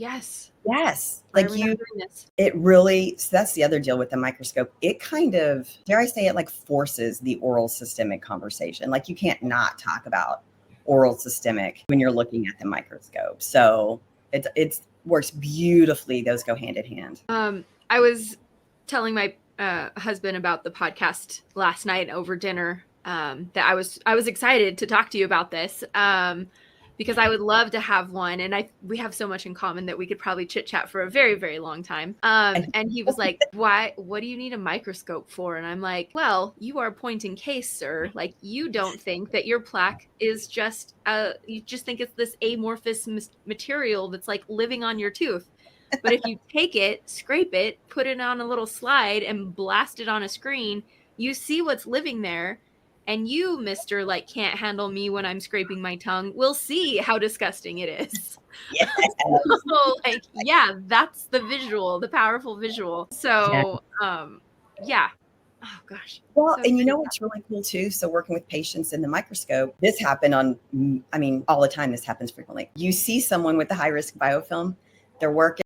Yes. Yes. I Like remember doing this. it really, so that's the other deal with the microscope. It kind of, dare I say it, like forces the oral systemic conversation. Like you can't not talk about oral systemic when you're looking at the microscope. So it's works beautifully. Those go hand in hand. I was telling my husband about the podcast last night over dinner, that I was excited to talk to you about this, because I would love to have one, and we have so much in common that we could probably chit chat for a very, very long time. And he was like, "Why? What do you need a microscope for?" And I'm like, "Well, you are a point in case, sir. Like you don't think that your plaque is just you just think it's this amorphous material that's like living on your tooth." But if you take it, scrape it, put it on a little slide and blast it on a screen, you see what's living there. And you, Mr. Like can't handle me when I'm scraping my tongue, will see how disgusting it is. Yes. So like, yeah, that's the visual, the powerful visual. So yeah. Oh gosh. Well, So and you know what's really cool too? So working with patients in the microscope, this happened all the time. This happens frequently. You see someone with a high risk biofilm, they're working